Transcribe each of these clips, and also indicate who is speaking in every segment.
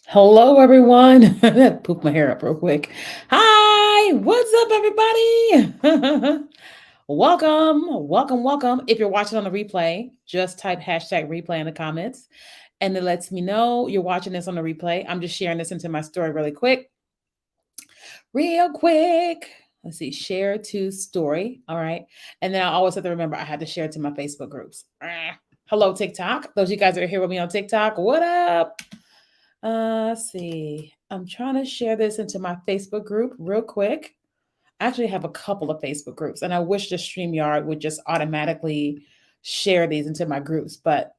Speaker 1: Hello, everyone. Poop my hair up real quick. Hi, what's up, everybody? welcome. If you're watching on the replay, just type hashtag replay in the comments, and it lets me know you're watching this on the replay. I'm just sharing this into my story really quick. Real quick. Let's see, share to story. All right. And then I always have to remember I had to share it to my Facebook groups. Hello, TikTok. Those of you guys that are here with me on TikTok, what up? Let's see. I'm trying to share this into my Facebook group real quick. I actually have a couple of Facebook groups, and I wish the StreamYard would just automatically share these into my groups, but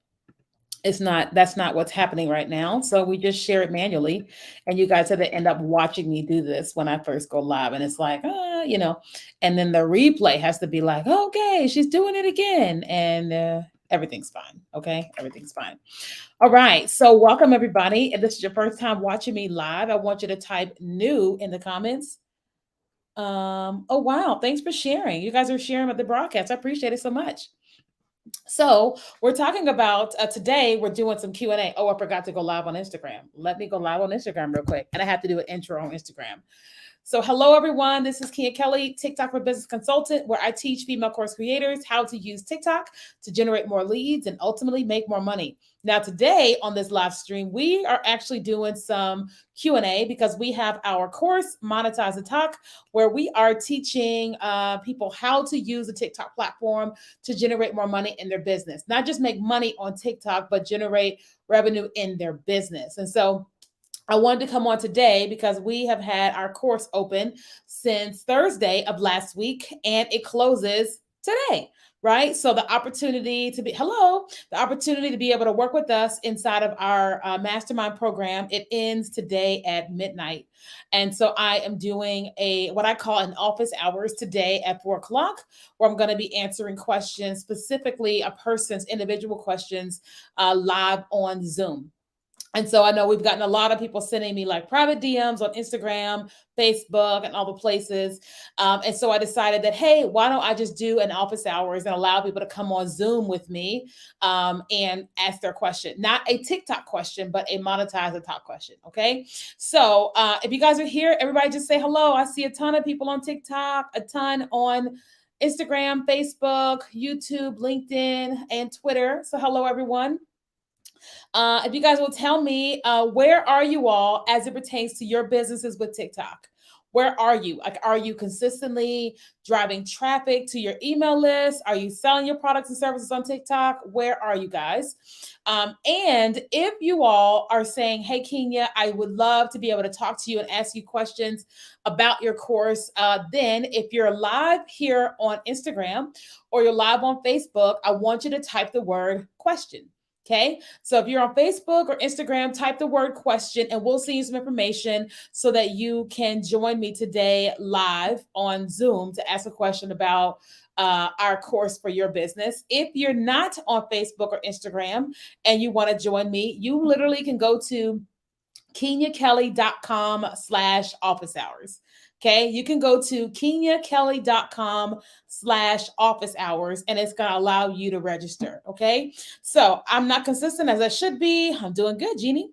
Speaker 1: that's not what's happening right now. So we just share it manually. And you guys have to end up watching me do this when I first go live. And it's like, and then the replay has to be like, okay, she's doing it again. And everything's fine. Okay. Everything's fine. All right. So welcome everybody. If this is your first time watching me live, I want you to type new in the comments. Oh wow. Thanks for sharing. You guys are sharing with the broadcast. I appreciate it so much. So we're talking about today. We're doing some Q&A. Oh, I forgot to go live on Instagram. Let me go live on Instagram real quick, and I have to do an intro on Instagram. So hello everyone, this is Kia Kelly, TikTok for Business Consultant, where I teach female course creators how to use TikTok to generate more leads and ultimately make more money. Now today on this live stream, we are actually doing some Q&A because we have our course, Monetize The Tok, where we are teaching people how to use the TikTok platform to generate more money in their business. Not just make money on TikTok, but generate revenue in their business. And so I wanted to come on today because we have had our course open since Thursday of last week and it closes today, right? So the opportunity to be able to work with us inside of our mastermind program, it ends today at midnight. And so I am doing what I call an office hours today at 4:00, where I'm going to be answering questions, specifically a person's individual questions, live on Zoom. And so I know we've gotten a lot of people sending me like private DMs on Instagram, Facebook, and all the places. And so I decided that, hey, why don't I just do an office hours and allow people to come on Zoom with me and ask their question? Not a TikTok question, but a Monetize The Tok question. Okay. So if you guys are here, everybody just say hello. I see a ton of people on TikTok, a ton on Instagram, Facebook, YouTube, LinkedIn, and Twitter. So hello, everyone. If you guys will tell me, where are you all as it pertains to your businesses with TikTok? Where are you? Like, are you consistently driving traffic to your email list? Are you selling your products and services on TikTok? Where are you guys? And if you all are saying, hey, Kenya, I would love to be able to talk to you and ask you questions about your course, then if you're live here on Instagram or you're live on Facebook, I want you to type the word question. Okay. So if you're on Facebook or Instagram, type the word question and we'll send you some information so that you can join me today live on Zoom to ask a question about our course for your business. If you're not on Facebook or Instagram and you want to join me, you literally can go to kenyakelly.com/office hours. Okay, you can go to kenyakelly.com/office hours and it's going to allow you to register. Okay, so I'm not consistent as I should be. I'm doing good, Jeannie.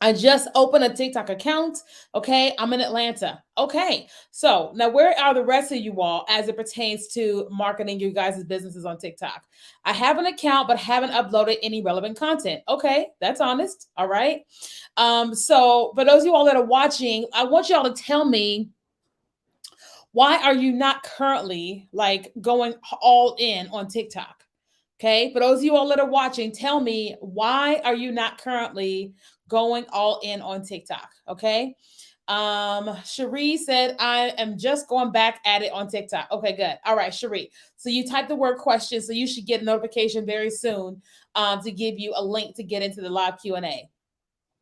Speaker 1: I just opened a TikTok account. Okay. I'm in Atlanta. Okay. So now where are the rest of you all as it pertains to marketing your guys' businesses on TikTok? I have an account, but haven't uploaded any relevant content. Okay. That's honest. All right. So for those of you all that are watching, I want y'all to tell me, why are you not currently like going all in on TikTok? Okay. For those of you all that are watching, tell me, why are you not currently going all in on TikTok? Okay. Cherie said, I am just going back at it on TikTok. Okay, good. All right, Cherie. So you type the word question, so you should get a notification very soon to give you a link to get into the live Q&A.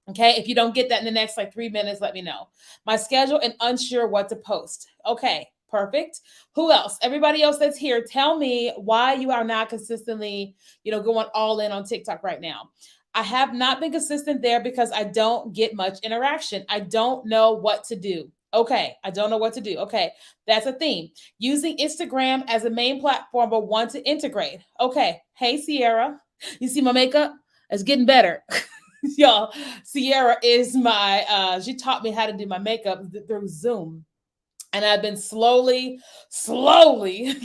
Speaker 1: Okay, if you don't get that in the next like 3 minutes, let me know. My schedule and unsure what to post. Okay, perfect. Who else? Everybody else that's here, tell me why you are not consistently, going all in on TikTok right now. I have not been consistent there because I don't get much interaction. I don't know what to do. Okay, I don't know what to do. Okay, that's a theme. Using Instagram as a main platform, but want to integrate. Okay, hey Sierra, you see my makeup? It's getting better. Y'all, Sierra is my she taught me how to do my makeup through Zoom. And I've been slowly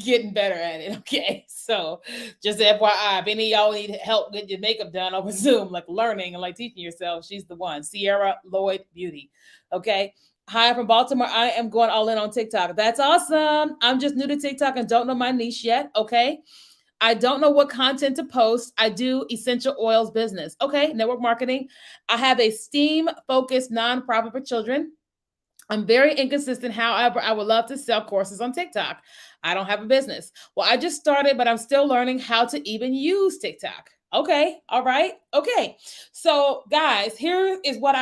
Speaker 1: getting better at it. Okay. So just FYI, if any of y'all need help getting your makeup done over Zoom, like learning and like teaching yourself, she's the one. Sierra Lloyd Beauty. Okay. Hi, I'm from Baltimore. I am going all in on TikTok. That's awesome. I'm just new to TikTok and don't know my niche yet. Okay. I don't know what content to post. I do essential oils business. Okay. Network marketing. I have a STEAM focused nonprofit for children. I'm very inconsistent. However, I would love to sell courses on TikTok. I don't have a business. Well, I just started, but I'm still learning how to even use TikTok. Okay. All right. Okay. So, guys, here is what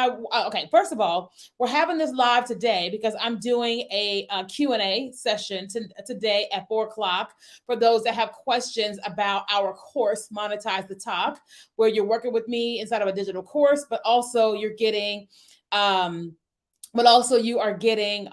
Speaker 1: okay. First of all, we're having this live today because I'm doing a Q&A session today at 4 o'clock for those that have questions about our course, Monetize the Tok, where you're working with me inside of a digital course, but also you're getting, you are getting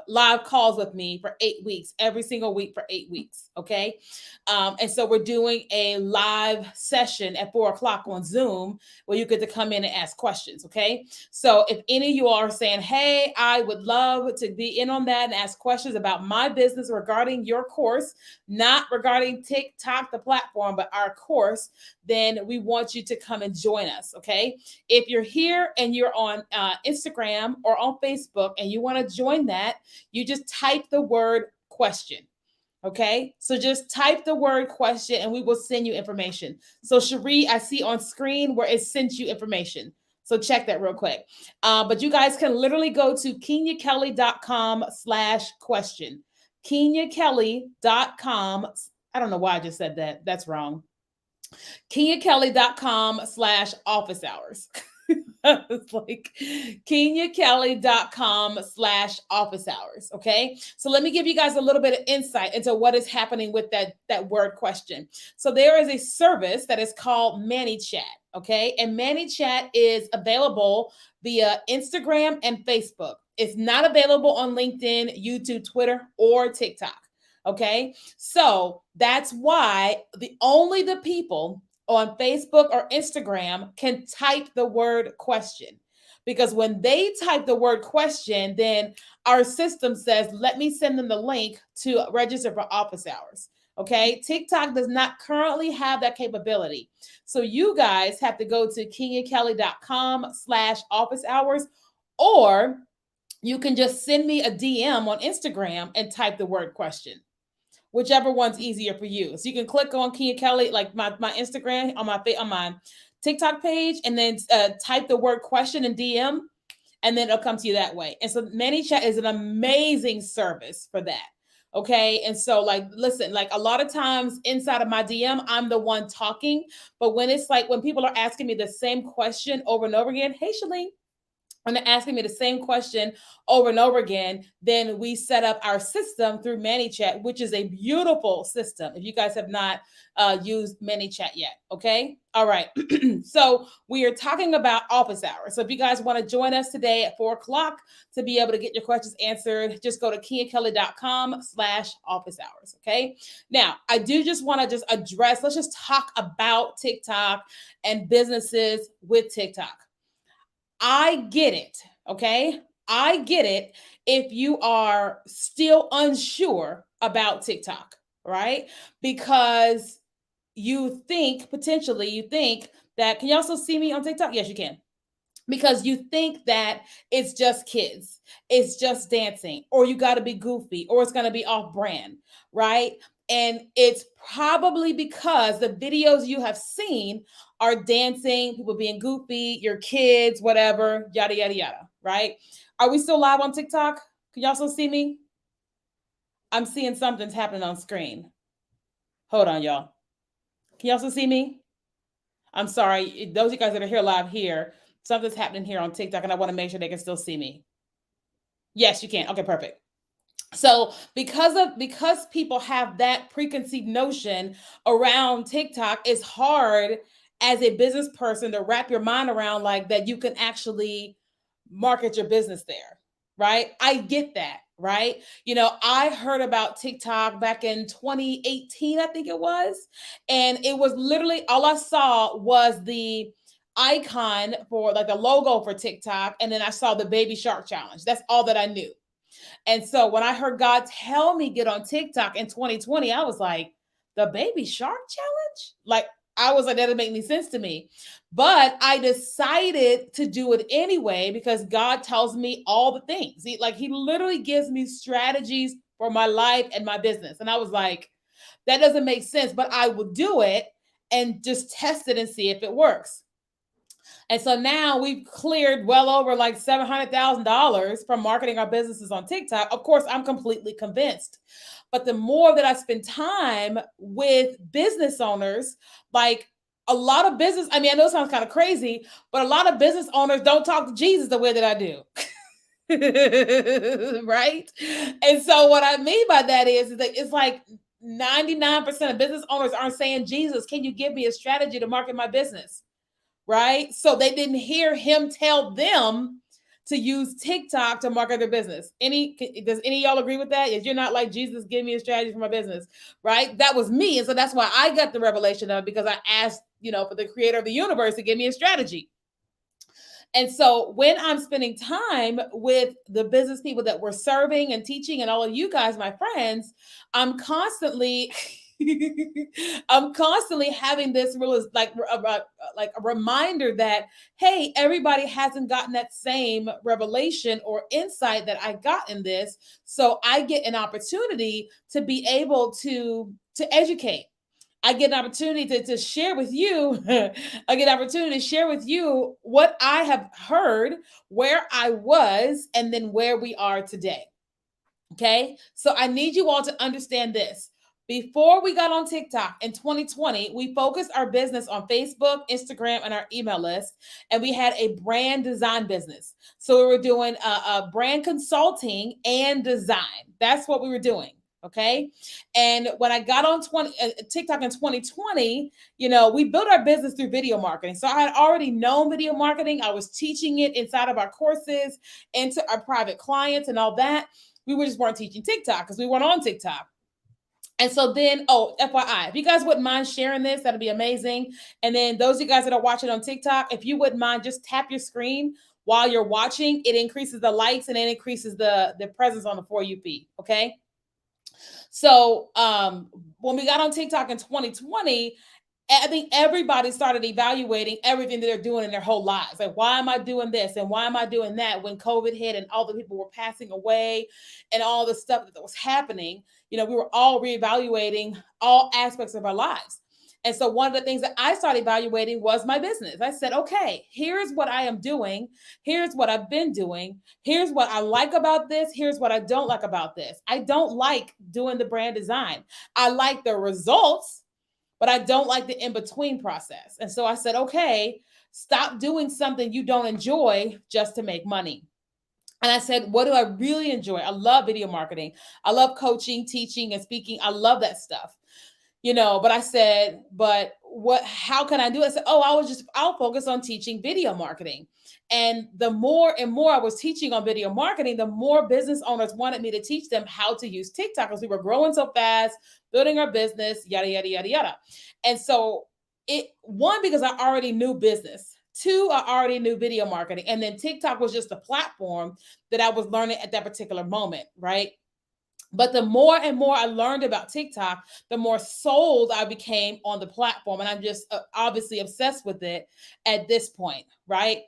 Speaker 1: live calls with me for 8 weeks, every single week for 8 weeks. Okay. And so we're doing a live session at 4 o'clock on Zoom where you get to come in and ask questions. Okay. So if any of you are saying, hey, I would love to be in on that and ask questions about my business regarding your course, not regarding TikTok, the platform, but our course, then we want you to come and join us. Okay. If you're here and you're on Instagram or on Facebook and you want to join that, you just type the word question. Okay. So just type the word question and we will send you information. So Cherie, I see on screen where it sent you information. So check that real quick. But you guys can literally go to kenyakelly.com/question. kenyakelly.com. I don't know why I just said that. That's wrong. kenyakelly.com/office hours. It's like kenyakelly.com/office hours. Okay. So let me give you guys a little bit of insight into what is happening with that word question. So there is a service that is called ManyChat. Okay. And ManyChat is available via Instagram and Facebook. It's not available on LinkedIn, YouTube, Twitter, or TikTok. Okay. So that's why only the people on Facebook or Instagram can type the word question. Because when they type the word question, then our system says, let me send them the link to register for office hours. Okay. TikTok does not currently have that capability. So you guys have to go to kenyakelly.com/office hours, or you can just send me a DM on Instagram and type the word question, whichever one's easier for you. So you can click on Kenya Kelly, like my Instagram on my TikTok page, and then type the word question in DM, and then it'll come to you that way. And so ManyChat is an amazing service for that. Okay. And so, like, listen, like a lot of times inside of my DM, I'm the one talking. But when it's like when people are asking me the same question over and over again, hey, Shalene, when they're asking me the same question over and over again, then we set up our system through ManyChat, which is a beautiful system. If you guys have not used ManyChat yet, okay? All right. So we are talking about office hours. So if you guys want to join us today at 4 o'clock to be able to get your questions answered, just go to kenyakelly.com/office hours, okay? Now, I do just want to just address, let's just talk about TikTok and businesses with TikTok. I get it. Okay. I get it if you are still unsure about TikTok, right? Because you think that, can you also see me on TikTok? Yes, you can. Because you think that it's just kids, it's just dancing, or you got to be goofy, or it's going to be off brand, right? And it's probably because the videos you have seen are dancing, people being goofy, your kids, whatever, yada, yada, yada, right? Are we still live on TikTok? Can you also see me? I'm seeing something's happening on screen. Hold on, y'all. Can you also see me? I'm sorry. Those of you guys that are here live here, something's happening here on TikTok, and I want to make sure they can still see me. Yes, you can. Okay, perfect. So because people have that preconceived notion around TikTok, it's hard as a business person to wrap your mind around like that you can actually market your business there, right? I get that, right? You know, I heard about TikTok back in 2018, I think it was, and it was literally all I saw was the icon for like the logo for TikTok, and then I saw the baby shark challenge. That's all that I knew. And so when I heard God tell me get on TikTok in 2020, I was like, the baby shark challenge? Like, I was like, that doesn't make any sense to me. But I decided to do it anyway because God tells me all the things. He literally gives me strategies for my life and my business. And I was like, that doesn't make sense, but I will do it and just test it and see if it works. And so now we've cleared well over like $700,000 from marketing our businesses on TikTok. Of course, I'm completely convinced. But the more that I spend time with business owners, like a lot of business, I mean, I know it sounds kind of crazy, but a lot of business owners don't talk to Jesus the way that I do. Right? And so what I mean by that is that it's like 99% of business owners aren't saying, Jesus, can you give me a strategy to market my business? Right? So they didn't hear him tell them to use TikTok to market their business. Does any of y'all agree with that? If you're not like, Jesus, give me a strategy for my business, right? That was me. And so that's why I got the revelation of it, because I asked, for the creator of the universe to give me a strategy. And so when I'm spending time with the business people that we're serving and teaching, and all of you guys, my friends, I'm constantly I'm constantly having this like a reminder that, hey, everybody hasn't gotten that same revelation or insight that I got in this. So I get an opportunity to be able to educate. I get an opportunity to share with you. I get an opportunity to share with you what I have heard, where I was, and then where we are today. Okay. So I need you all to understand this. Before we got on TikTok in 2020, we focused our business on Facebook, Instagram, and our email list. And we had a brand design business. So we were doing a brand consulting and design. That's what we were doing. Okay. And when I got on TikTok in 2020, we built our business through video marketing. So I had already known video marketing. I was teaching it inside of our courses and to our private clients and all that. We just weren't teaching TikTok because we weren't on TikTok. And so then, FYI, if you guys wouldn't mind sharing this, that'd be amazing. And then those of you guys that are watching on TikTok, if you wouldn't mind, just tap your screen while you're watching. It increases the likes and it increases the presence on the For You feed. Okay. So when we got on TikTok in 2020, I think everybody started evaluating everything that they're doing in their whole lives. Like, why am I doing this? And why am I doing that? When COVID hit and all the people were passing away and all the stuff that was happening, we were all reevaluating all aspects of our lives. And so one of the things that I started evaluating was my business. I said, okay, here's what I am doing. Here's what I've been doing. Here's what I like about this. Here's what I don't like about this. I don't like doing the brand design. I like the results, but I don't like the in-between process. And so I said, okay, stop doing something you don't enjoy just to make money. And I said, what do I really enjoy? I love video marketing. I love coaching, teaching, and speaking. I love that stuff. But I said, how can I do it? I said, I'll focus on teaching video marketing. And the more and more I was teaching on video marketing, the more business owners wanted me to teach them how to use TikTok because we were growing so fast, building our business, yada, yada, yada, yada. And so because I already knew business. Two, I already knew video marketing. And then TikTok was just a platform that I was learning at that particular moment, right? But the more and more I learned about TikTok, the more sold I became on the platform. And I'm just obviously obsessed with it at this point, right?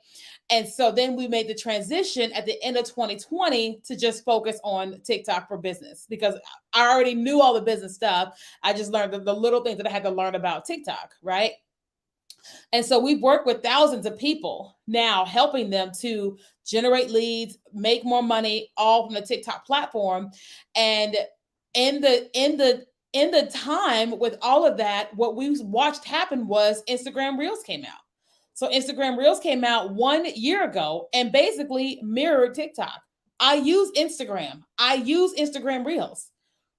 Speaker 1: And so then we made the transition at the end of 2020 to just focus on TikTok for business because I already knew all the business stuff. I just learned the little things that I had to learn about TikTok, right? And so we've worked with thousands of people now, helping them to generate leads, make more money, all from the TikTok platform. And in the time with all of that, what we watched happen was Instagram Reels came out. So Instagram Reels came out 1 year ago and basically mirrored TikTok. I use Instagram Reels,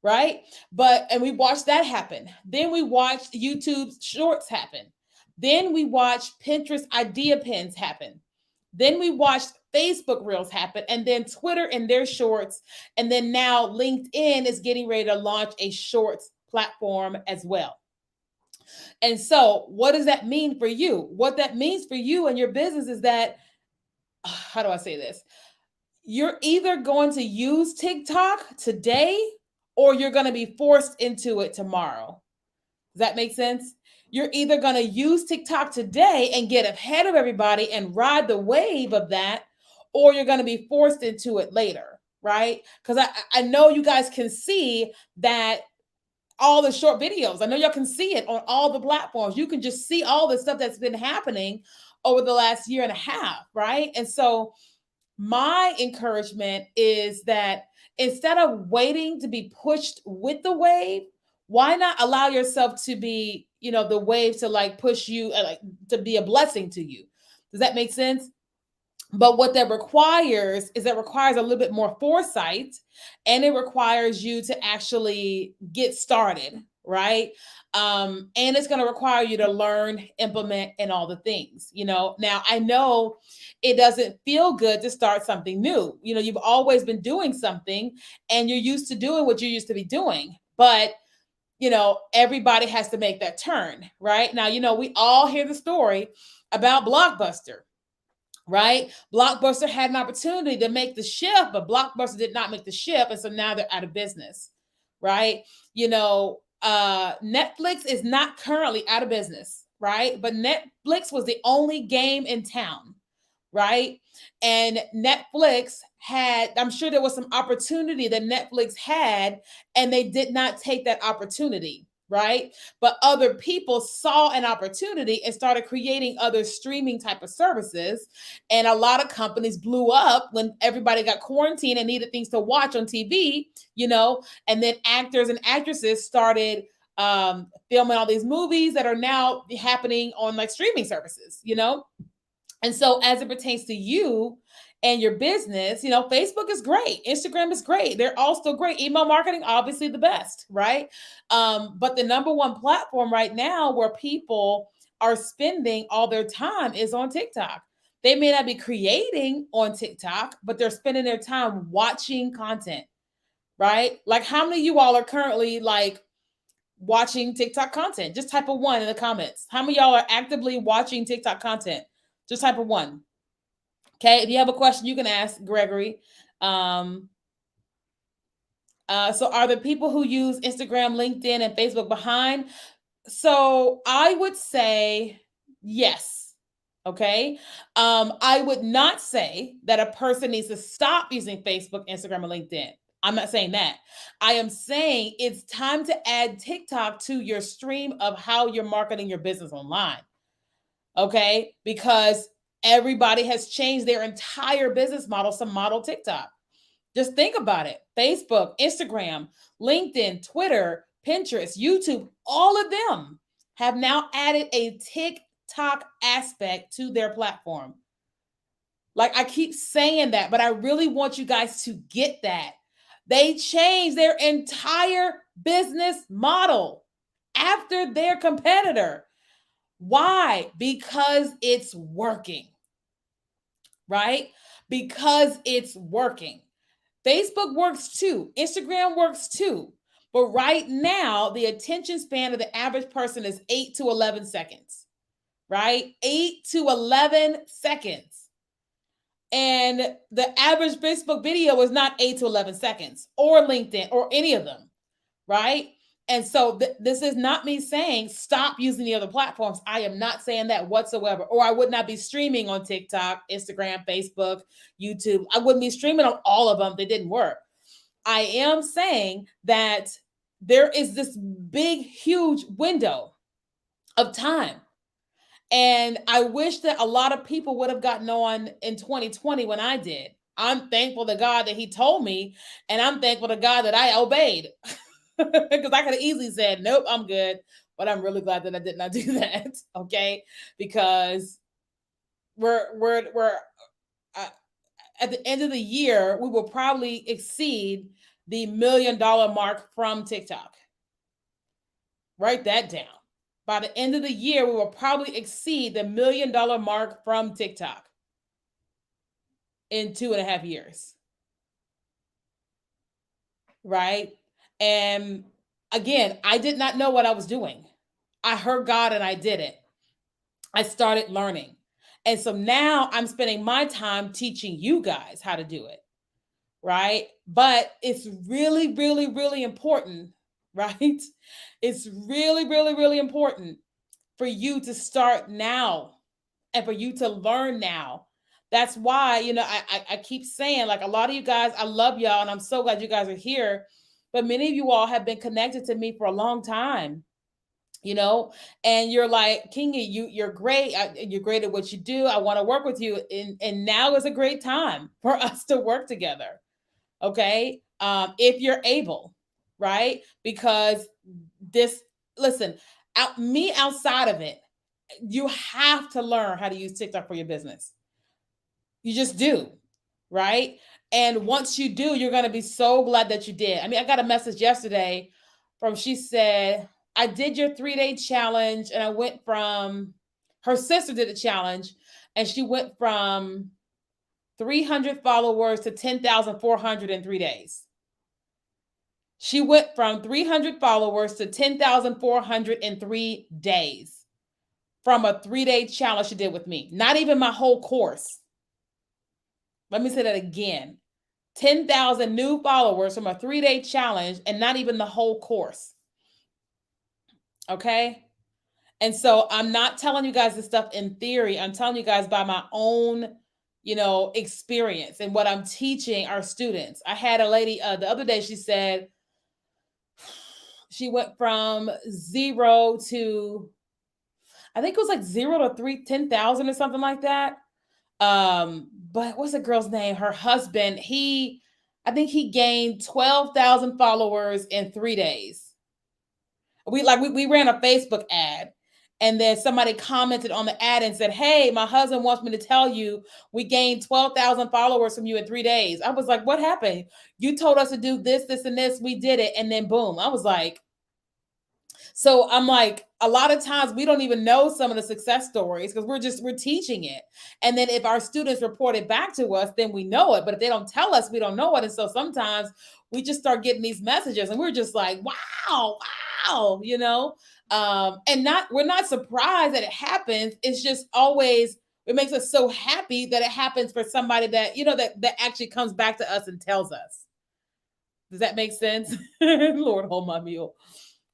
Speaker 1: right? And we watched that happen. Then we watched YouTube Shorts happen. Then we watched Pinterest idea pins happen. Then we watched Facebook Reels happen, and then Twitter and their shorts. And then now LinkedIn is getting ready to launch a shorts platform as well. And so, what does that mean for you? What that means for you and your business is that, how do I say this? You're either going to use TikTok today or you're going to be forced into it tomorrow. Does that make sense? You're either going to use TikTok today and get ahead of everybody and ride the wave of that, or you're going to be forced into it later, right? Because I know you guys can see that all the short videos. I know y'all can see it on all the platforms. You can just see all the stuff that's been happening over the last year and a half, right? And so my encouragement is that instead of waiting to be pushed with the wave, why not allow yourself to be, the wave to like push you, like to be a blessing to you? Does that make sense? But what that requires is that requires a little bit more foresight, and it requires you to actually get started, right? And it's going to require you to learn, implement, and all the things. Now I know it doesn't feel good to start something new. You've always been doing something and you're used to doing what you used to be doing. But everybody has to make that turn, right? Now, we all hear the story about Blockbuster, right? Blockbuster had an opportunity to make the shift, but Blockbuster did not make the shift, and so now they're out of business, right? Netflix is not currently out of business, right? But Netflix was the only game in town, right? And Netflix had, I'm sure there was some opportunity that Netflix had, and they did not take that opportunity, right? But other people saw an opportunity and started creating other streaming type of services. And a lot of companies blew up when everybody got quarantined and needed things to watch on TV, and then actors and actresses started filming all these movies that are now happening on like streaming services, And so as it pertains to you and your business, Facebook is great. Instagram is great. They're all still great. Email marketing, obviously the best, right? But the number one platform right now where people are spending all their time is on TikTok. They may not be creating on TikTok, but they're spending their time watching content, right? Like how many of you all are currently like watching TikTok content? Just type a 1 in the comments. How many of y'all are actively watching TikTok content? Just type a 1. Okay, if you have a question, you can ask Gregory. So are the people who use Instagram, LinkedIn, and Facebook behind? So I would say yes. Okay. I would not say that a person needs to stop using Facebook, Instagram, or LinkedIn. I'm not saying that. I am saying it's time to add TikTok to your stream of how you're marketing your business online. Okay. Because everybody has changed their entire business model to model TikTok. Just think about it. Facebook, Instagram, LinkedIn, Twitter, Pinterest, YouTube, all of them have now added a TikTok aspect to their platform. Like I keep saying that, but I really want you guys to get that. They changed their entire business model after their competitor. Why? Because it's working, right? Because it's working. Facebook works too. Instagram works too. But right now, the attention span of the average person is 8 to 11 seconds, right? 8 to 11 seconds. And the average Facebook video is not 8 to 11 seconds, or LinkedIn, or any of them, right? And so this is not me saying stop using the other platforms. I am not saying that whatsoever. Or I would not be streaming on TikTok, Instagram, Facebook, YouTube. I wouldn't be streaming on all of them. They didn't work. I am saying that there is this big, huge window of time. And I wish that a lot of people would have gotten on in 2020 when I did. I'm thankful to God that He told me, and I'm thankful to God that I obeyed. Because I could have easily said, nope, I'm good. But I'm really glad that I did not do that. Okay. Because we're at the end of the year, we will probably exceed the $1 million mark from TikTok. Write that down. By the end of the year, we will probably exceed the $1 million mark from TikTok in 2.5 years. Right. And again, I did not know what I was doing. I heard God and I did it. I started learning. And so now I'm spending my time teaching you guys how to do it. Right. But it's really, really, really important. Right. It's really, really, really important for you to start now and for you to learn now. That's why, I keep saying, like, a lot of you guys, I love y'all and I'm so glad you guys are here. But many of you all have been connected to me for a long time, and you're like, Kingy, you're great. You're great at what you do. I want to work with you. And now is a great time for us to work together. Okay. If you're able, right? Because listen, me outside of it, you have to learn how to use TikTok for your business. You just do, right? And once you do, you're going to be so glad that you did. I mean, I got a message yesterday she said, I did your 3-day challenge and I went from, her sister did the challenge and she went from 300 followers to 10,400 in 3 days. She went from 300 followers to 10,400 in 3 days from a 3-day challenge she did with me. Not even my whole course. Let me say that again. 10,000 new followers from a 3-day challenge and not even the whole course. Okay? And so I'm not telling you guys this stuff in theory. I'm telling you guys by my own, experience and what I'm teaching our students. I had a lady the other day, she said she went from 0 to, I think it was like 0 to 10,000 or something like that. But what's the girl's name? Her husband, I think he gained 12,000 followers in 3 days. We ran a Facebook ad and then somebody commented on the ad and said, hey, my husband wants me to tell you we gained 12,000 followers from you in 3 days. I was like, what happened? You told us to do this, this, and this. We did it. And then boom. I was like, so I'm like, a lot of times we don't even know some of the success stories because we're teaching it. And then if our students report it back to us, then we know it. But if they don't tell us, we don't know it. And so sometimes we just start getting these messages and we're just like, wow, and we're not surprised that it happens. It's just always, it makes us so happy that it happens for somebody that, that actually comes back to us and tells us. Does that make sense? Lord, hold my mule.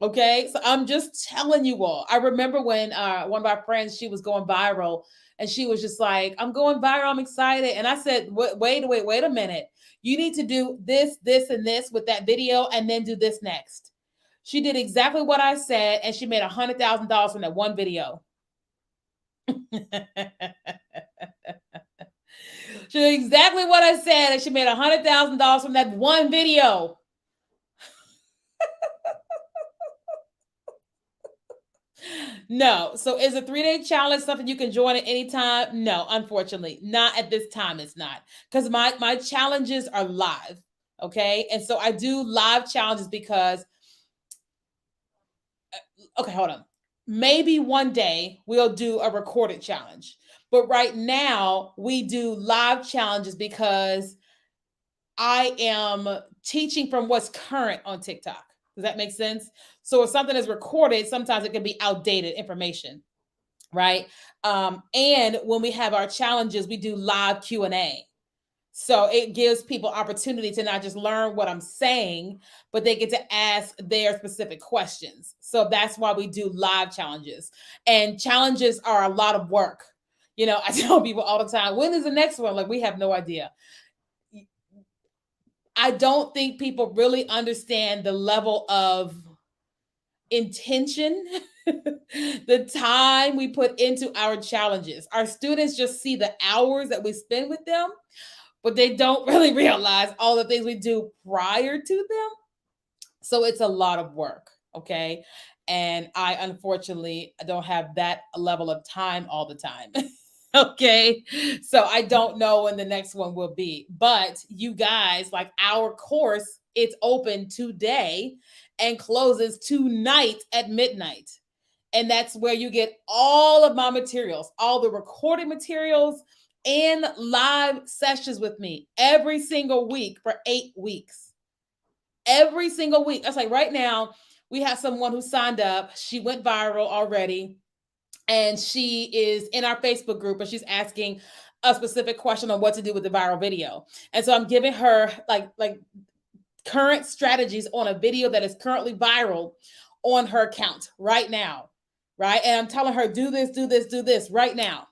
Speaker 1: Okay, so I'm just telling you all. I remember when one of our friends, she was going viral and she was just like, I'm going viral, I'm excited. And I said, wait a minute. You need to do this, this, and this with that video and then do this next. She did exactly what I said and she made $100,000 from that one video. She did exactly what I said and she made $100,000 from that one video. No. So is a 3-day challenge something you can join at any time? No, unfortunately, not at this time. It's not, because my challenges are live. Okay. And so I do live challenges because, okay, hold on. Maybe one day we'll do a recorded challenge. But right now we do live challenges because I am teaching from what's current on TikTok. Does that make sense? So if something is recorded, sometimes it can be outdated information, right? And when we have our challenges, we do live Q&A. So it gives people opportunity to not just learn what I'm saying, but they get to ask their specific questions. So that's why we do live challenges. And challenges are a lot of work. I tell people all the time, when is the next one? Like, we have no idea. I don't think people really understand the level of intention, the time we put into our challenges. Our students just see the hours that we spend with them, but they don't really realize all the things we do prior to them. So it's a lot of work. Okay. And I unfortunately don't have that level of time all the time. Okay. So I don't know when the next one will be. But you guys, like, our course, it's open today and closes tonight at midnight. And that's where you get all of my materials, all the recording materials and live sessions with me every single week for 8 weeks. Every single week. That's like right now, we have someone who signed up. She went viral already, and she is in our Facebook group, and she's asking a specific question on what to do with the viral video. And so I'm giving her like current strategies on a video that is currently viral on her account right now, right? And I'm telling her, do this, do this, do this right now,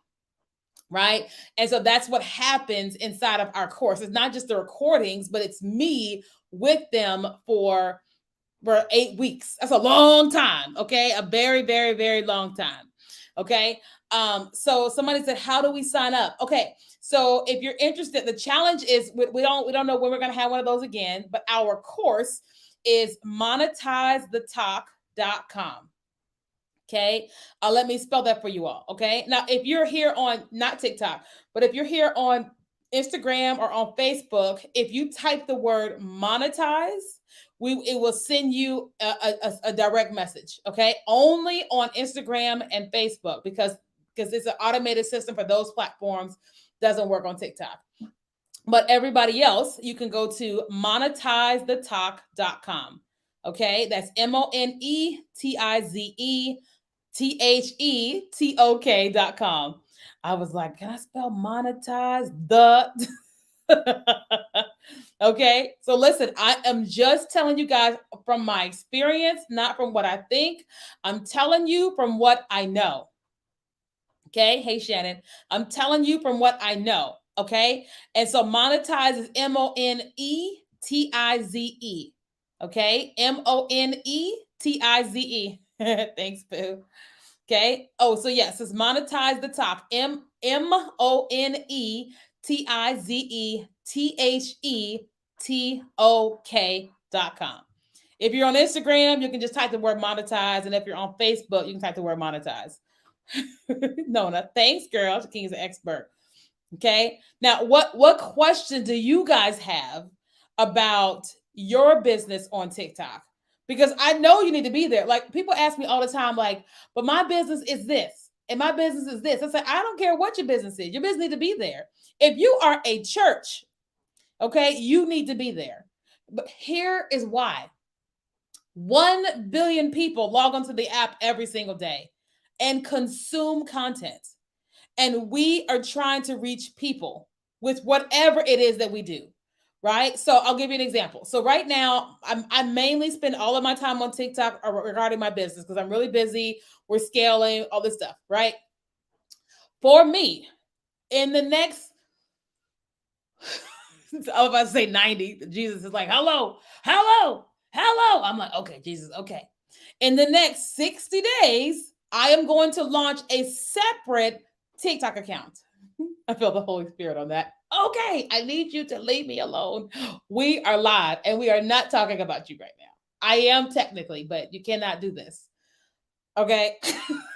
Speaker 1: right? And so that's what happens inside of our course. It's not just the recordings, but it's me with them for 8 weeks. That's a long time, okay? A very, very, very long time. Okay. So somebody said, how do we sign up? Okay. So if you're interested, the challenge is we don't know when we're gonna have one of those again, but our course is monetizethetok.com. Okay. Let me spell that for you all. Okay. Now, if you're here on not TikTok, but if you're here on Instagram or on Facebook, if you type the word monetize, it will send you a direct message. Okay. Only on Instagram and Facebook because it's an automated system for those platforms. Doesn't work on TikTok. But everybody else, you can go to monetizethetok.com. Okay. That's MonetizeTheTok.com. I was like, can I spell monetize the? Okay. So listen, I am just telling you guys from my experience, not from what I think. I'm telling you from what I know. Okay. Hey, Shannon. I'm telling you from what I know. Okay. And so monetize is Monetize. Okay. Monetize. Thanks, Boo. Okay. Oh, so yes, it's monetize the talk. MonetizeTheTok.com. If you're on Instagram, you can just type the word monetize. And if you're on Facebook, you can type the word monetize. Nona, thanks, girl. The king is an expert. Okay. Now, what question do you guys have about your business on TikTok? Because I know you need to be there. Like people ask me all the time, like, but my business is this, and my business is this. I say, I don't care what your business is. Your business need to be there. If you are a church, okay, you need to be there. But here is why. 1 billion people log onto the app every single day and consume content. And we are trying to reach people with whatever it is that we do, right? So I'll give you an example. So right now, I mainly spend all of my time on TikTok regarding my business because I'm really busy. We're scaling, all this stuff, right? For me, in the next, I was about to say 90, Jesus is like, hello, hello, hello. I'm like, okay, Jesus, okay. In the next 60 days, I am going to launch a separate TikTok account. I feel the Holy Spirit on that. Okay, I need you to leave me alone. We are live and we are not talking about you right now. I am technically, but you cannot do this. Okay.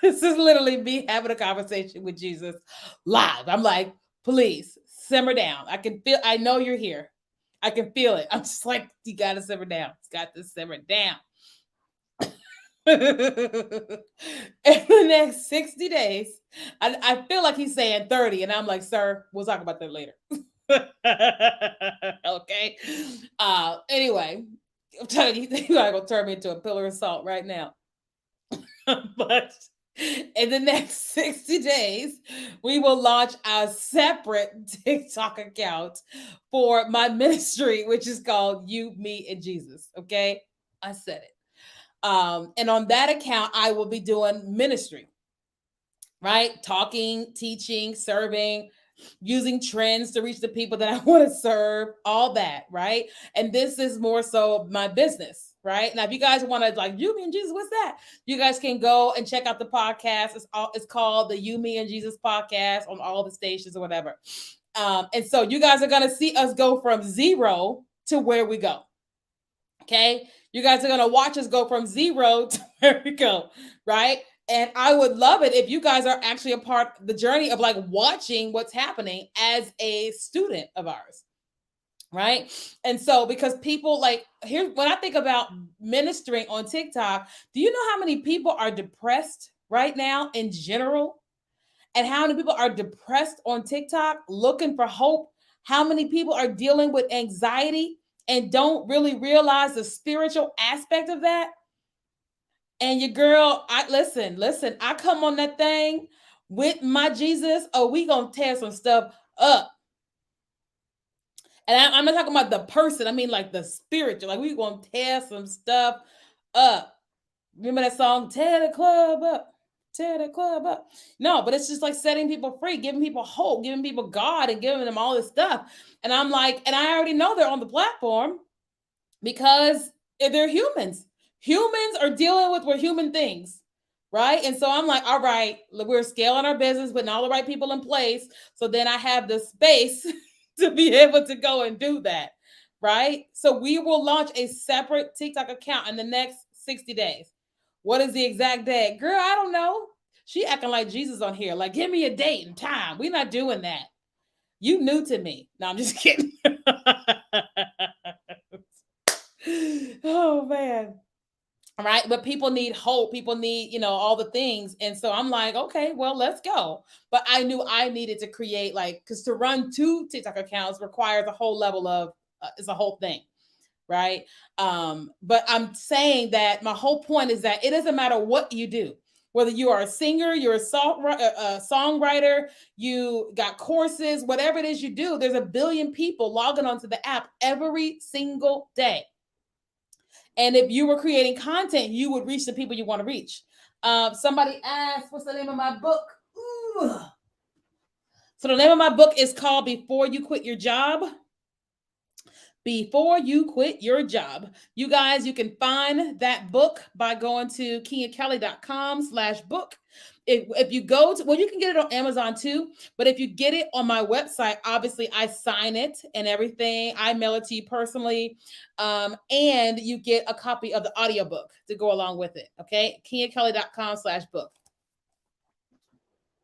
Speaker 1: This is literally me having a conversation with Jesus live. I'm like, please simmer down. I know you're here. I can feel it. I'm just like, you got to simmer down. It's got to simmer down. In the next 60 days, I feel like he's saying 30, and I'm like, sir, we'll talk about that later. Okay. Anyway, I'm telling you, you're gonna turn me into a pillar of salt right now. But in the next 60 days, we will launch a separate TikTok account for my ministry, which is called You, Me, and Jesus. Okay. I said it. And on that account, I will be doing ministry, right? Talking, teaching, serving, using trends to reach the people that I want to serve, all that, right? And this is more so my business, right? Now, if you guys want to like You, Me, and Jesus, what's that? You guys can go and check out the podcast. It's called the You, Me, and Jesus podcast on all the stations or whatever. And so you guys are going to see us go from zero to where we go. Okay. You guys are going to watch us go from zero to where we go. Right. And I would love it if you guys are actually a part of the journey of like watching what's happening as a student of ours. Right. And so, because people like here, when I think about ministering on TikTok, do you know how many people are depressed right now in general? And how many people are depressed on TikTok looking for hope? How many people are dealing with anxiety and don't really realize the spiritual aspect of that? And your girl, I listen, I come on that thing with my Jesus. Oh, we gonna tear some stuff up. And I'm not talking about the person. I mean like the spiritual. Like we gonna tear some stuff up. Remember that song, Tear the Club Up? Tear the club up. No, but it's just like setting people free, giving people hope, giving people God, and giving them all this stuff. And I'm like, and I already know they're on the platform because they're humans. Humans are dealing with human things, right? And so I'm like, all right, we're scaling our business, putting all the right people in place. So then I have the space to be able to go and do that, right? So we will launch a separate TikTok account in the next 60 days. What is the exact date? Girl, I don't know. She acting like Jesus on here. Like, give me a date and time. We're not doing that. You new to me. No, I'm just kidding. Oh man. All right, but people need hope, people need, all the things. And so I'm like, okay, well, let's go. But I knew I needed to create, like, because to run two TikTok accounts requires a whole level of it's a whole thing, right? But I'm saying that my whole point is that it doesn't matter what you do, whether you are a singer, you're a songwriter, you got courses, whatever it is you do. There's a billion people logging onto the app every single day. And if you were creating content, you would reach the people you want to reach. Somebody asked, what's the name of my book? Ooh. So the name of my book is called Before You Quit Your Job. Before You Quit Your Job. You guys, you can find that book by going to KenyaKelly.com/book. If you go to, well, you can get it on Amazon too, but if you get it on my website, obviously I sign it and everything. I mail it to you personally. And you get a copy of the audiobook to go along with it. Okay. KenyaKelly.com/book.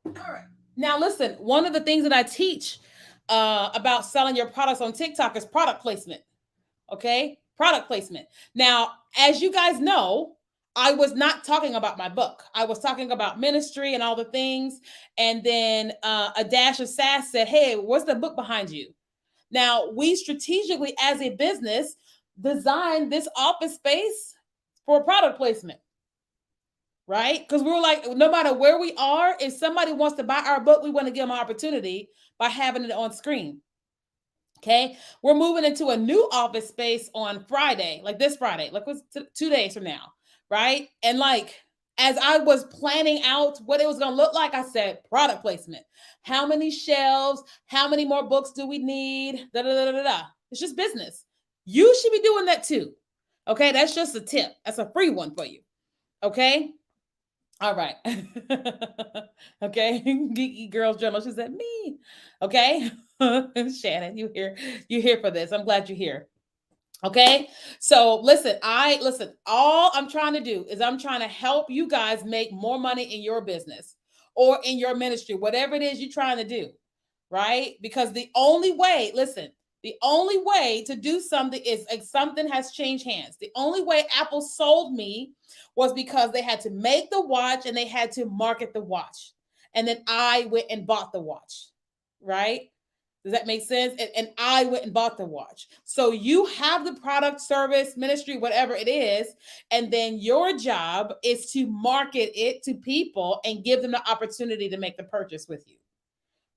Speaker 1: All right. Now, listen, one of the things that I teach about selling your products on TikTok is product placement. Okay. Product placement. Now, as you guys know, I was not talking about my book. I was talking about ministry and all the things. And then a dash of sass said, hey, what's the book behind you? Now, we strategically, as a business, designed this office space for product placement, right? Because we were like, no matter where we are, if somebody wants to buy our book, we want to give them an opportunity by having it on screen. Okay, we're moving into a new office space on Friday, like this Friday, like what's 2 days from now, right? And like as I was planning out what it was going to look like, I said product placement. How many shelves? How many more books do we need? Da, da, da, da, da. It's just business. You should be doing that too. Okay, that's just a tip. That's a free one for you. Okay. All right. Okay. Geeky Girls Journal. She said, me. Okay. Shannon, you're here for this. I'm glad you're here. Okay. So listen, all I'm trying to do is I'm trying to help you guys make more money in your business or in your ministry, whatever it is you're trying to do. Right. Because the only way to do something is like something has changed hands. The only way Apple sold me was because they had to make the watch and they had to market the watch. And then I went and bought the watch. Right. Does that make sense? And I went and bought the watch. So you have the product, service, ministry, whatever it is. And then your job is to market it to people and give them the opportunity to make the purchase with you.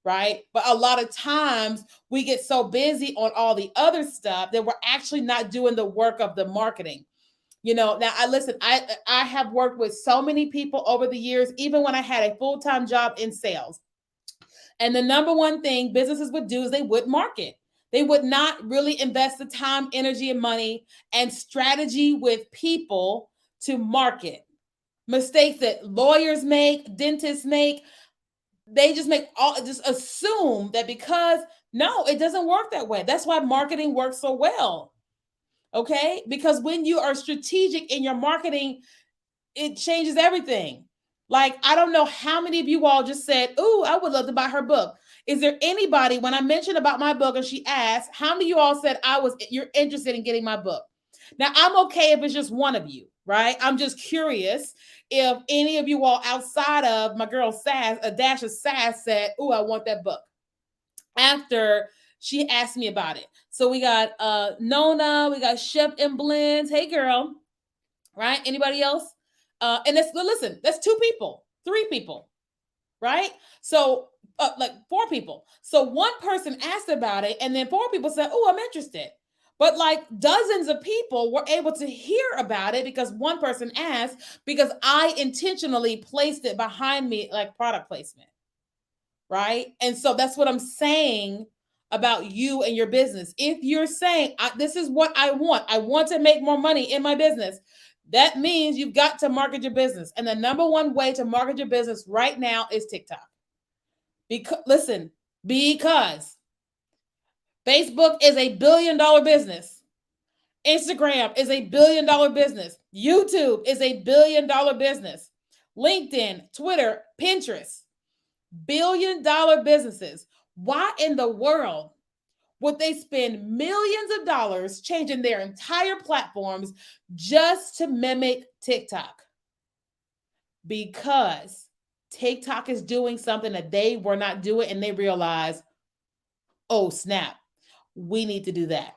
Speaker 1: Right. But a lot of times we get so busy on all the other stuff that we're actually not doing the work of the marketing. Now I have worked with so many people over the years, even when I had a full-time job in sales. And the number one thing businesses would do is they would market. They would not really invest the time, energy, and money and strategy with people to market. Mistakes that lawyers make, dentists make, they just assume that because no, it doesn't work that way. That's why marketing works so well. Okay? Because when you are strategic in your marketing, it changes everything. Like, I don't know how many of you all just said, "Ooh, I would love to buy her book." Is there anybody, when I mentioned about my book and she asked, how many of you all said you're interested in getting my book? Now, I'm okay if it's just one of you, right? I'm just curious if any of you all outside of my girl Sass, a dash of Sass, said, "Ooh, I want that book," after she asked me about it. So we got Nona, we got Chef and Blends. Hey, girl. Right? Anybody else? And listen, that's 2 people, 3 people, right? So like 4 people. So one person asked about it, and then 4 people said, "Oh, I'm interested." But like dozens of people were able to hear about it because one person asked, because I intentionally placed it behind me like product placement, right? And so that's what I'm saying about you and your business. If you're saying, this is what I want to make more money in my business, that means you've got to market your business. And the number one way to market your business right now is TikTok. Because Facebook is a $1 billion business. Instagram is a $1 billion business. YouTube is a $1 billion business. LinkedIn, Twitter, Pinterest, $1 billion businesses. Why in the world would they spend millions of dollars changing their entire platforms just to mimic TikTok? Because TikTok is doing something that they were not doing, and they realize, oh snap, we need to do that.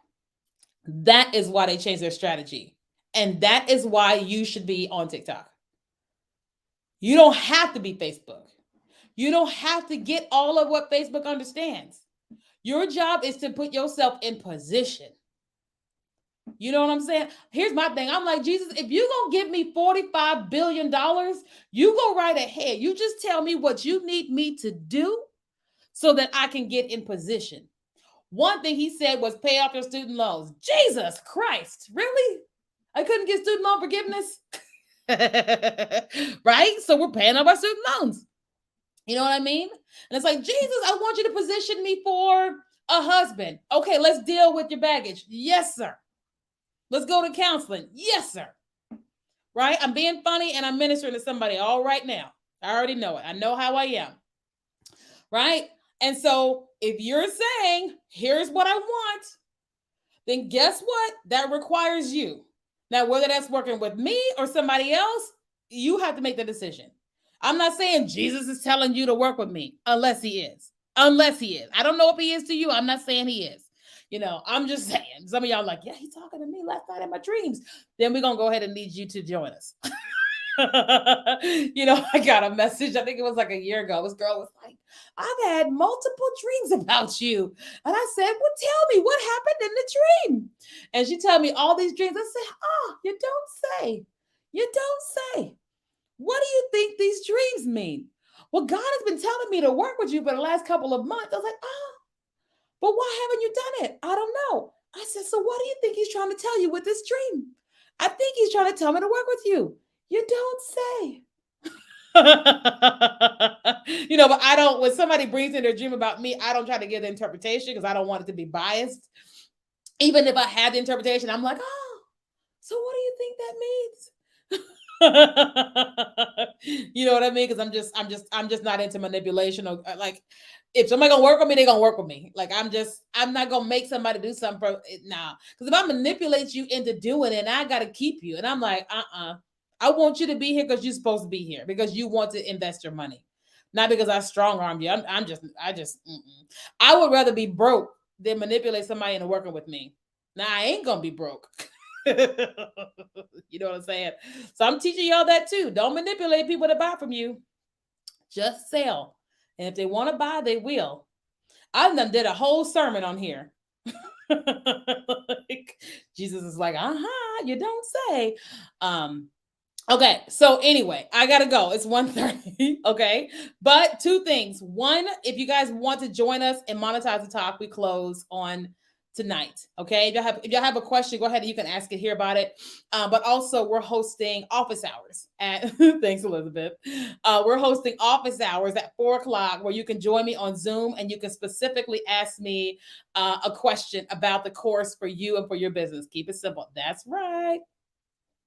Speaker 1: That is why they changed their strategy. And that is why you should be on TikTok. You don't have to be Facebook. You don't have to get all of what Facebook understands. Your job is to put yourself in position. You know what I'm saying? Here's my thing. I'm like, Jesus, if you're going to give me $45 billion, you go right ahead. You just tell me what you need me to do so that I can get in position. One thing he said was pay off your student loans. Jesus Christ, really? I couldn't get student loan forgiveness? Right? So we're paying off our student loans. You know what I mean? And it's like, Jesus, I want you to position me for a husband. Okay, let's deal with your baggage. Yes, sir. Let's go to counseling. Yes, sir. Right? I'm being funny and I'm ministering to somebody all right now. I already know it. I know how I am. Right? And so if you're saying, here's what I want, then guess what? That requires you. Now, whether that's working with me or somebody else, you have to make the decision. I'm not saying Jesus is telling you to work with me unless he is. Unless he is. I don't know if he is to you. I'm not saying he is. You know, I'm just saying. Some of y'all are like, yeah, he's talking to me last night in my dreams. Then we're going to go ahead and need you to join us. You know, I got a message. I think it was like a year ago. This girl was like, I've had multiple dreams about you. And I said, well, tell me what happened in the dream. And she told me all these dreams. I said, oh, you don't say. You don't say. What do you think these dreams mean? Well, God has been telling me to work with you for the last couple of months. I was like, oh, but why haven't you done it? I don't know. I said, so what do you think he's trying to tell you with this dream? I think he's trying to tell me to work with you. You don't say. You know, but I don't, when somebody brings in their dream about me, I don't try to give the interpretation because I don't want it to be biased. Even if I had the interpretation, I'm like, oh, so what do you think that means? You know what I mean? Because I'm just not into manipulation or like, if somebody gonna work with me, they gonna work with me. Like I'm not gonna make somebody do something for now. Because if I manipulate you into doing it, I gotta keep you. And I'm like, I want you to be here because you're supposed to be here because you want to invest your money, not because I strong arm you. I would rather be broke than manipulate somebody into working with me. Now I ain't gonna be broke. You know what I'm saying? So I'm teaching y'all that too. Don't manipulate people to buy from you. Just sell. And if they want to buy, they will. I done did a whole sermon on here. Like, Jesus is like, you don't say. Okay, so anyway, I gotta go. It's 1:30. Okay. But 2 things. One, if you guys want to join us and Monetize the Talk, we close on tonight. Okay. If y'all have a question, go ahead and you can ask it here about it. But also we're hosting office hours at thanks, Elizabeth. We're hosting office hours at 4:00 where you can join me on Zoom and you can specifically ask me a question about the course for you and for your business. Keep it simple. That's right.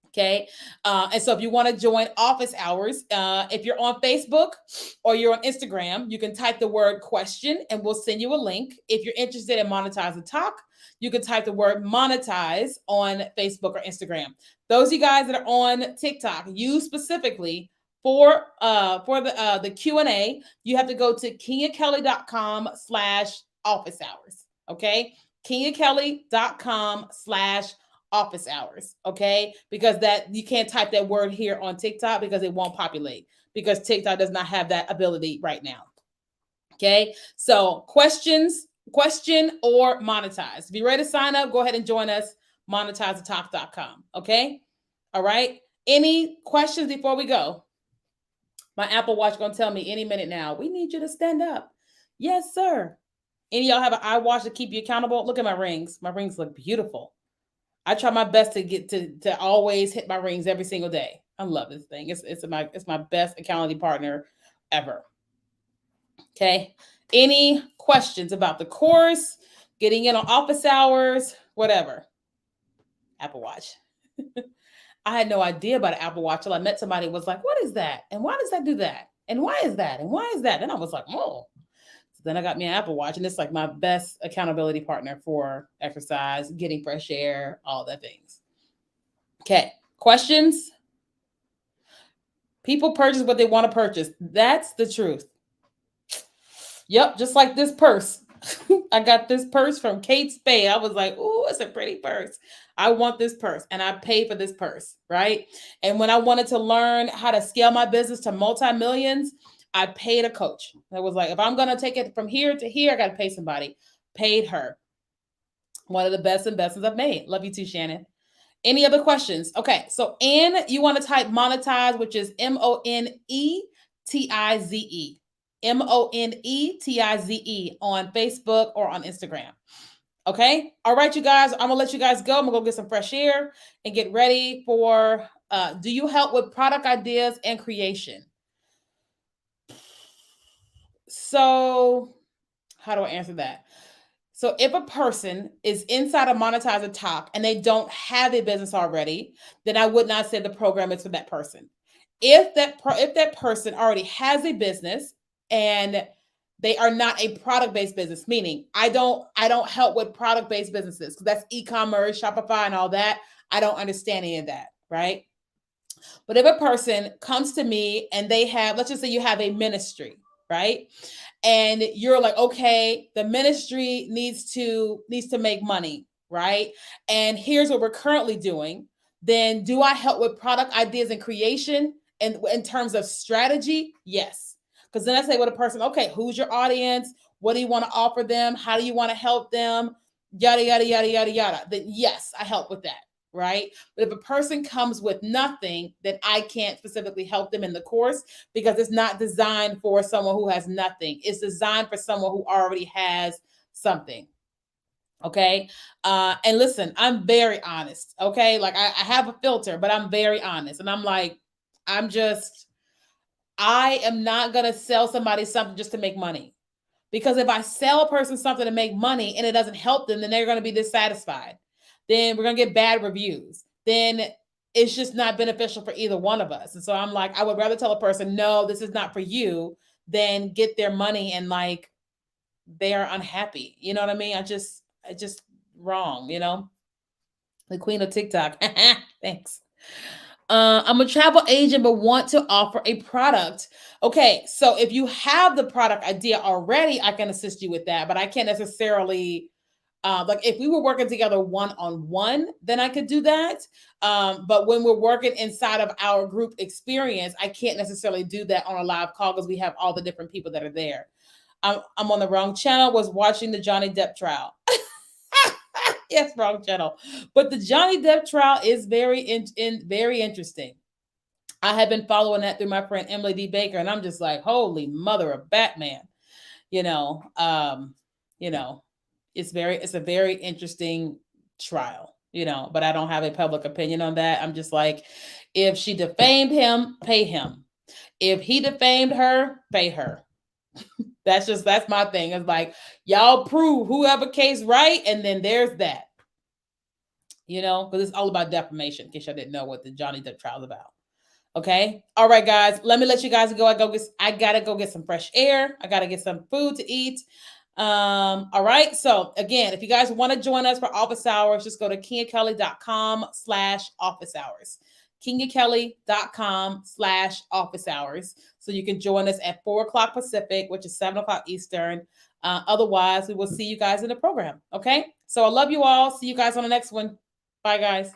Speaker 1: Okay. And so if you want to join office hours, if you're on Facebook or you're on Instagram, you can type the word question and we'll send you a link. If you're interested in Monetize the Talk, you can type the word monetize on Facebook or Instagram. Those of you guys that are on TikTok, you specifically for the Q&A, you have to go to kenyakelly.com/office hours. Okay. kenyakelly.com/office office hours, okay? Because that you can't type that word here on TikTok because it won't populate because TikTok does not have that ability right now. Okay, so question or monetize. If you're ready to sign up, go ahead and join us, monetizethetalk.com. Okay, all right. Any questions before we go? My Apple Watch gonna tell me any minute now. We need you to stand up. Yes, sir. Any of y'all have an iWatch to keep you accountable? Look at my rings. My rings look beautiful. I try my best to get to always hit my rings every single day. I love this thing. It's my best accountability partner ever. Okay. Any questions about the course, getting in on office hours, whatever? Apple Watch. I had no idea about an Apple Watch till I met somebody who was like, what is that? And why does that do that? And why is that? And why is that? Then I was like, oh. So then I got me an Apple Watch, and it's like my best accountability partner for exercise, getting fresh air, all the things. Okay. Questions? People purchase what they want to purchase. That's the truth. Yep, just like this purse. I got this purse from Kate Spade. I was like, oh, it's a pretty purse. I want this purse. And I paid for this purse, right? And when I wanted to learn how to scale my business to multi-millions, I paid a coach. That was like, if I'm going to take it from here to here, I got to pay somebody. Paid her. One of the best investments I've made. Love you too, Shannon. Any other questions? Okay, so Anne, you want to type monetize, which is Monetize. Monetize on Facebook or on Instagram. Okay. All right, you guys. I'm gonna let you guys go. I'm gonna go get some fresh air and get ready for do you help with product ideas and creation? So how do I answer that? So if a person is inside of Monetize The Tok and they don't have a business already, then I would not say the program is for that person. If that person already has a business and they are not a product-based business, meaning I don't help with product-based businesses because that's e-commerce, Shopify, and all that. I don't understand any of that, right? But if a person comes to me and they have, let's just say you have a ministry, right? And you're like, okay, the ministry needs to make money, right? And here's what we're currently doing. Then do I help with product ideas and creation and in terms of strategy? Yes. Because then I say with a person, okay, who's your audience? What do you want to offer them? How do you want to help them? Yada, yada, yada, yada, yada. Then yes, I help with that. Right? But if a person comes with nothing, then I can't specifically help them in the course because it's not designed for someone who has nothing. It's designed for someone who already has something. Okay. And listen, I'm very honest. Okay. Like I have a filter, but I'm very honest. And I'm like, I am not going to sell somebody something just to make money. Because if I sell a person something to make money and it doesn't help them, then they're going to be dissatisfied. Then we're going to get bad reviews. Then it's just not beneficial for either one of us. And so I'm like, I would rather tell a person, no, this is not for you, than get their money and like they are unhappy. You know what I mean? I just wrong, you know? The queen of TikTok. Thanks. I'm a travel agent, but want to offer a product. Okay, so if you have the product idea already, I can assist you with that, but I can't necessarily like if we were working together one-on-one, then I could do that. But when we're working inside of our group experience, I can't necessarily do that on a live call because we have all the different people that are there. I'm on the wrong channel, was watching the Johnny Depp trial. Yes, wrong channel. But the Johnny Depp trial is very interesting. I have been following that through my friend Emily D. Baker, and I'm just like, holy mother of Batman. You know, it's a very interesting trial, you know, but I don't have a public opinion on that. I'm just like, if she defamed him, pay him. If he defamed her, pay her. That's my thing. It's like, y'all prove whoever case right, and then there's that. You know, because it's all about defamation, in case y'all didn't know what the Johnny Depp trial is about. Okay. All right, guys. Let me let you guys go. I gotta go get some fresh air. I gotta get some food to eat. All right. So again, if you guys want to join us for office hours, just go to kingakelly.com/office hours. kingakelly.com/office hours. So you can join us at 4:00 Pacific, which is 7:00 Eastern. Otherwise, we will see you guys in the program. Okay. So I love you all. See you guys on the next one. Bye, guys.